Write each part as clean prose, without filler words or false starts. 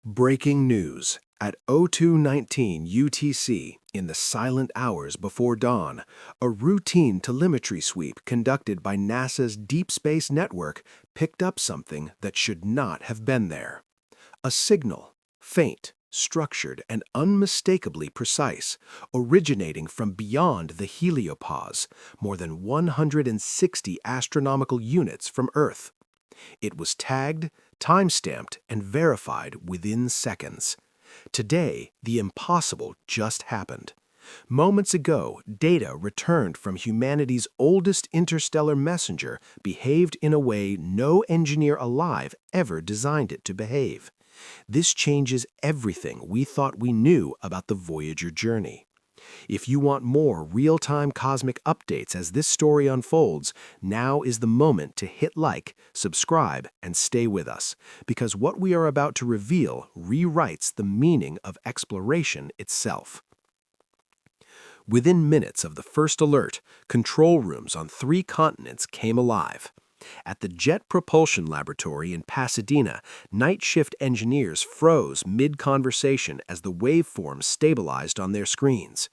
Breaking news. At 02:19 UTC, in the silent hours before dawn, a routine telemetry sweep conducted by NASA's Deep Space Network picked up something that should not have been there. A signal, faint, structured, and unmistakably precise, originating from beyond the heliopause, more than 160 astronomical units from Earth. It was tagged, time-stamped, and verified within seconds. Today, the impossible just happened. Moments ago, data returned from humanity's oldest interstellar messenger behaved in a way no engineer alive ever designed it to behave. This changes everything we thought we knew about the Voyager journey. If you want more real-time cosmic updates as this story unfolds, now is the moment to hit like, subscribe, and stay with us, because what we are about to reveal rewrites the meaning of exploration itself. Within minutes of the first alert, control rooms on 3 continents came alive. At the Jet Propulsion Laboratory in Pasadena, night shift engineers froze mid-conversation as the waveforms stabilized on their screens.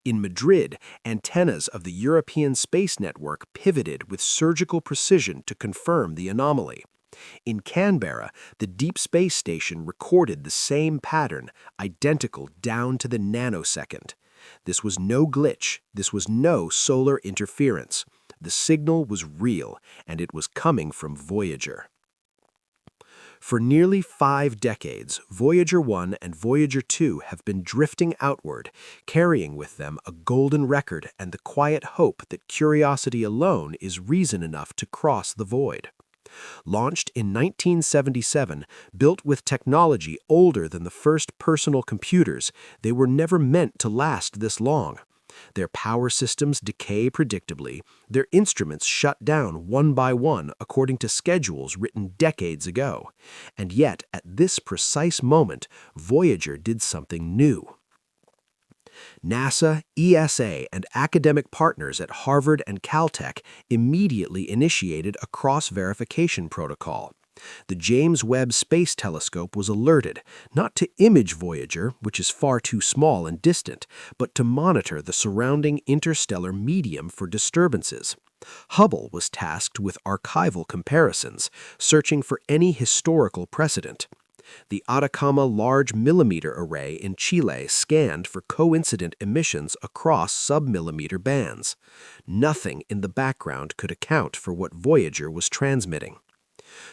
In Madrid, antennas of the European Space Network pivoted with surgical precision to confirm the anomaly. In Canberra, the Deep Space Station recorded the same pattern, identical down to the nanosecond. This was no glitch. This was no solar interference. The signal was real, and it was coming from Voyager. For nearly 5 decades, Voyager 1 and Voyager 2 have been drifting outward, carrying with them a golden record and the quiet hope that curiosity alone is reason enough to cross the void. Launched in 1977, built with technology older than the first personal computers, they were never meant to last this long. Their power systems decay predictably, their instruments shut down one by one according to schedules written decades ago. And yet, at this precise moment, Voyager did something new. NASA, ESA, and academic partners at Harvard and Caltech immediately initiated a cross-verification protocol. The James Webb Space Telescope was alerted, not to image Voyager, which is far too small and distant, but to monitor the surrounding interstellar medium for disturbances. Hubble was tasked with archival comparisons, searching for any historical precedent. The Atacama Large Millimeter Array in Chile scanned for coincident emissions across sub-millimeter bands. Nothing in the background could account for what Voyager was transmitting.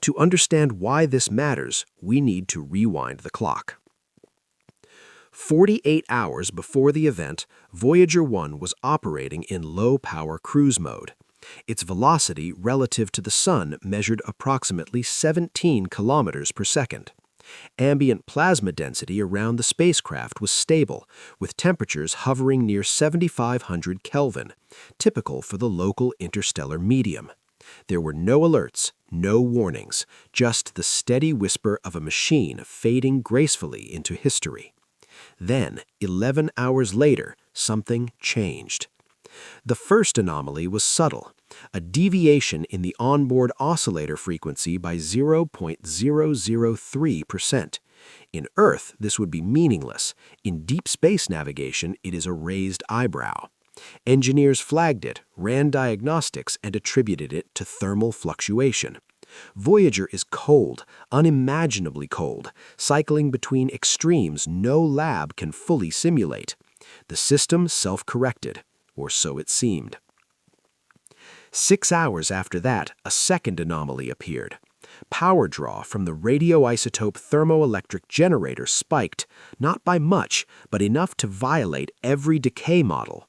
To understand why this matters, we need to rewind the clock. 48 hours before the event, Voyager 1 was operating in low-power cruise mode. Its velocity relative to the Sun measured approximately 17 kilometers per second. Ambient plasma density around the spacecraft was stable, with temperatures hovering near 7,500 Kelvin, typical for the local interstellar medium. There were no alerts, no warnings, just the steady whisper of a machine fading gracefully into history. Then, 11 hours later, something changed. The first anomaly was subtle, a deviation in the onboard oscillator frequency by 0.003%. In Earth, this would be meaningless. In deep space navigation, it is a raised eyebrow. Engineers flagged it, ran diagnostics, and attributed it to thermal fluctuation. Voyager is cold, unimaginably cold, cycling between extremes no lab can fully simulate. The system self-corrected, or so it seemed. 6 hours after that, a second anomaly appeared. Power draw from the radioisotope thermoelectric generator spiked, not by much, but enough to violate every decay model.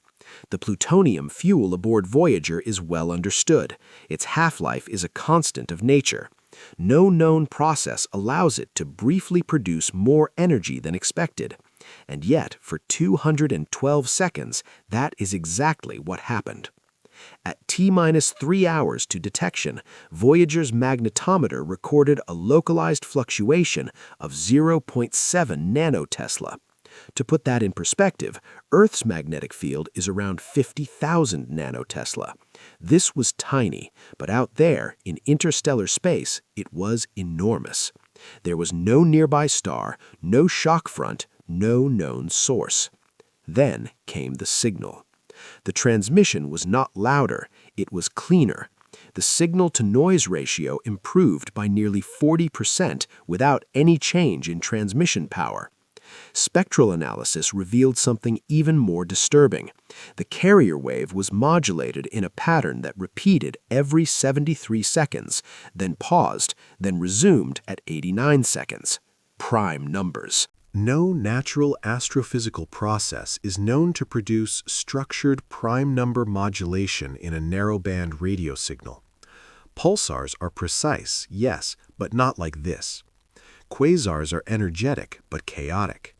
The plutonium fuel aboard Voyager is well understood. Its half-life is a constant of nature. No known process allows it to briefly produce more energy than expected. And yet, for 212 seconds, that is exactly what happened. At T-3 hours to detection, Voyager's magnetometer recorded a localized fluctuation of 0.7 nanotesla. To put that in perspective, Earth's magnetic field is around 50,000 nanotesla. This was tiny, but out there, in interstellar space, it was enormous. There was no nearby star, no shock front, no known source. Then came the signal. The transmission was not louder, it was cleaner. The signal-to-noise ratio improved by nearly 40% without any change in transmission power. Spectral analysis revealed something even more disturbing. The carrier wave was modulated in a pattern that repeated every 73 seconds, then paused, then resumed at 89 seconds. Prime numbers. No natural astrophysical process is known to produce structured prime number modulation in a narrowband radio signal. Pulsars are precise, yes, but not like this. Quasars are energetic, but chaotic.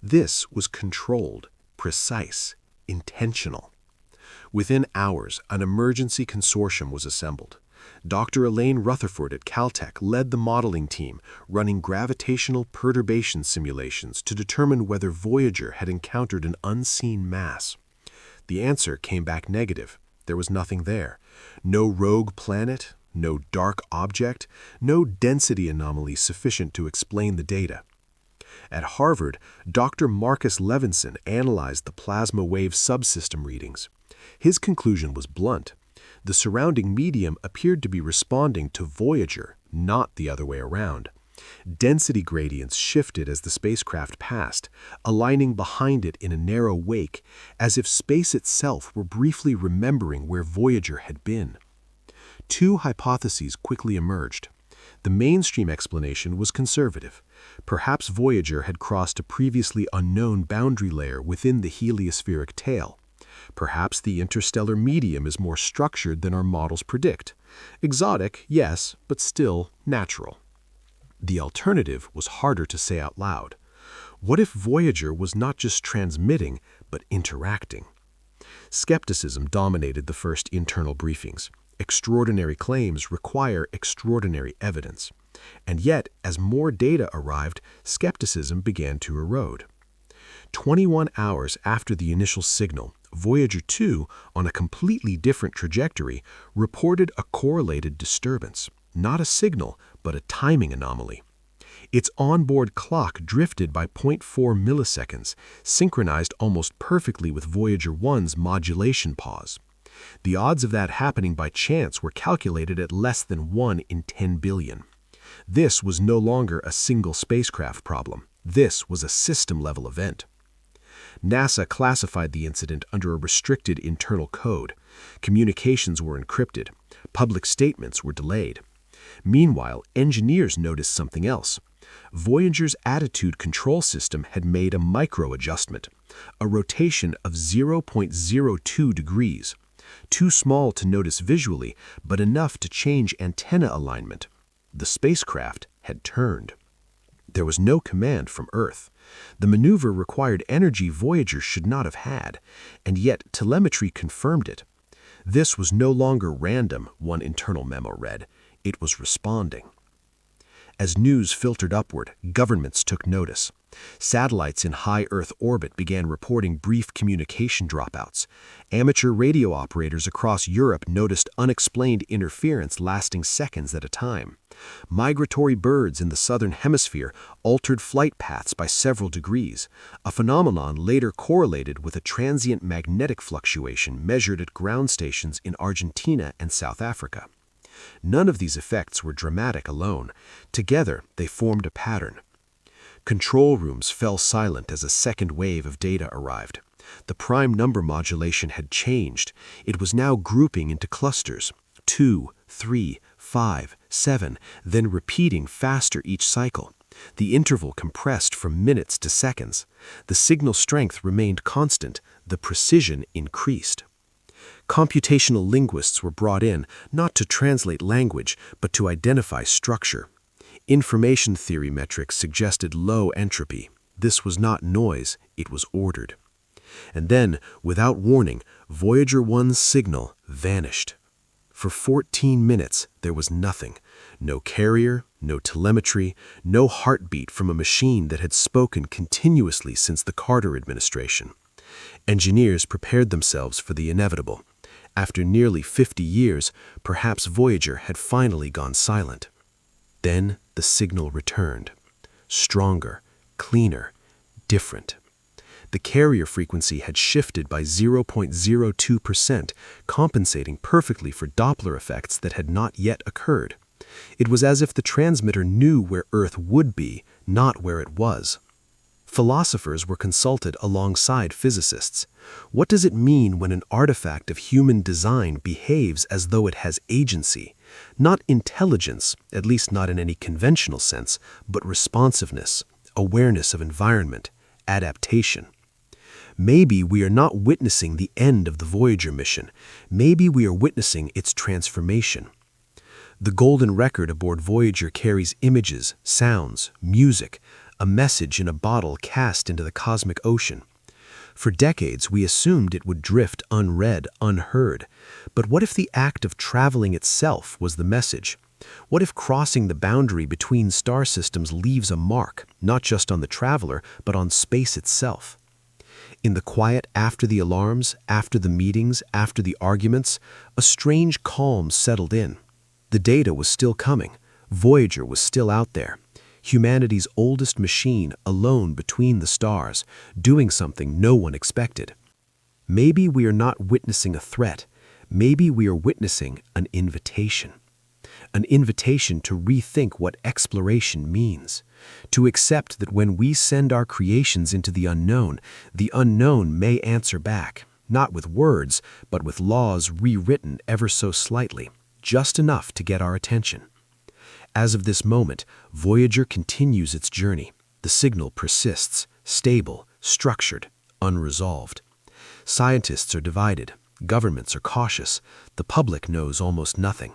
This was controlled, precise, intentional. Within hours, an emergency consortium was assembled. Dr. Elaine Rutherford at Caltech led the modeling team, running gravitational perturbation simulations to determine whether Voyager had encountered an unseen mass. The answer came back negative. There was nothing there. No rogue planet, no dark object, no density anomaly sufficient to explain the data. At Harvard, Dr. Marcus Levinson analyzed the plasma wave subsystem readings. His conclusion was blunt. The surrounding medium appeared to be responding to Voyager, not the other way around. Density gradients shifted as the spacecraft passed, aligning behind it in a narrow wake, as if space itself were briefly remembering where Voyager had been. Two hypotheses quickly emerged. The mainstream explanation was conservative. Perhaps Voyager had crossed a previously unknown boundary layer within the heliospheric tail. Perhaps the interstellar medium is more structured than our models predict. Exotic, yes, but still natural. The alternative was harder to say out loud. What if Voyager was not just transmitting, but interacting? Skepticism dominated the first internal briefings. Extraordinary claims require extraordinary evidence. And yet, as more data arrived, skepticism began to erode. 21 hours after the initial signal, Voyager 2, on a completely different trajectory, reported a correlated disturbance. Not a signal, but a timing anomaly. Its onboard clock drifted by 0.4 milliseconds, synchronized almost perfectly with Voyager 1's modulation pause. The odds of that happening by chance were calculated at less than 1 in 10 billion. This was no longer a single spacecraft problem. This was a system-level event. NASA classified the incident under a restricted internal code. Communications were encrypted. Public statements were delayed. Meanwhile, engineers noticed something else. Voyager's attitude control system had made a micro-adjustment, a rotation of 0.02 degrees. Too small to notice visually, but enough to change antenna alignment. The spacecraft had turned. There was no command from Earth. The maneuver required energy Voyager should not have had, and yet telemetry confirmed it. This was no longer random, one internal memo read. It was responding. As news filtered upward, governments took notice. Satellites in high Earth orbit began reporting brief communication dropouts. Amateur radio operators across Europe noticed unexplained interference lasting seconds at a time. Migratory birds in the southern hemisphere altered flight paths by several degrees, a phenomenon later correlated with a transient magnetic fluctuation measured at ground stations in Argentina and South Africa. None of these effects were dramatic alone. Together, they formed a pattern. Control rooms fell silent as a second wave of data arrived. The prime number modulation had changed. It was now grouping into clusters, 2, 3, 5, 7, then repeating faster each cycle. The interval compressed from minutes to seconds. The signal strength remained constant. The precision increased. Computational linguists were brought in, not to translate language, but to identify structure. Information theory metrics suggested low entropy. This was not noise, it was ordered. And then, without warning, Voyager 1's signal vanished. For 14 minutes, there was nothing. No carrier, no telemetry, no heartbeat from a machine that had spoken continuously since the Carter administration. Engineers prepared themselves for the inevitable. After nearly 50 years, perhaps Voyager had finally gone silent. Then the signal returned. Stronger, cleaner, different. The carrier frequency had shifted by 0.02%, compensating perfectly for Doppler effects that had not yet occurred. It was as if the transmitter knew where Earth would be, not where it was. Philosophers were consulted alongside physicists. What does it mean when an artifact of human design behaves as though it has agency? Not intelligence, at least not in any conventional sense, but responsiveness, awareness of environment, adaptation. Maybe we are not witnessing the end of the Voyager mission. Maybe we are witnessing its transformation. The golden record aboard Voyager carries images, sounds, music, a message in a bottle cast into the cosmic ocean. For decades, we assumed it would drift unread, unheard. But what if the act of traveling itself was the message? What if crossing the boundary between star systems leaves a mark, not just on the traveler, but on space itself? In the quiet after the alarms, after the meetings, after the arguments, a strange calm settled in. The data was still coming. Voyager was still out there. Humanity's oldest machine alone between the stars, doing something no one expected. Maybe we are not witnessing a threat. Maybe we are witnessing an invitation. An invitation to rethink what exploration means. To accept that when we send our creations into the unknown may answer back, not with words, but with laws rewritten ever so slightly, just enough to get our attention. As of this moment, Voyager continues its journey. The signal persists, stable, structured, unresolved. Scientists are divided, governments are cautious, the public knows almost nothing.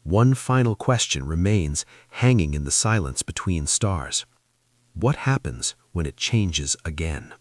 One final question remains hanging in the silence between stars. What happens when it changes again?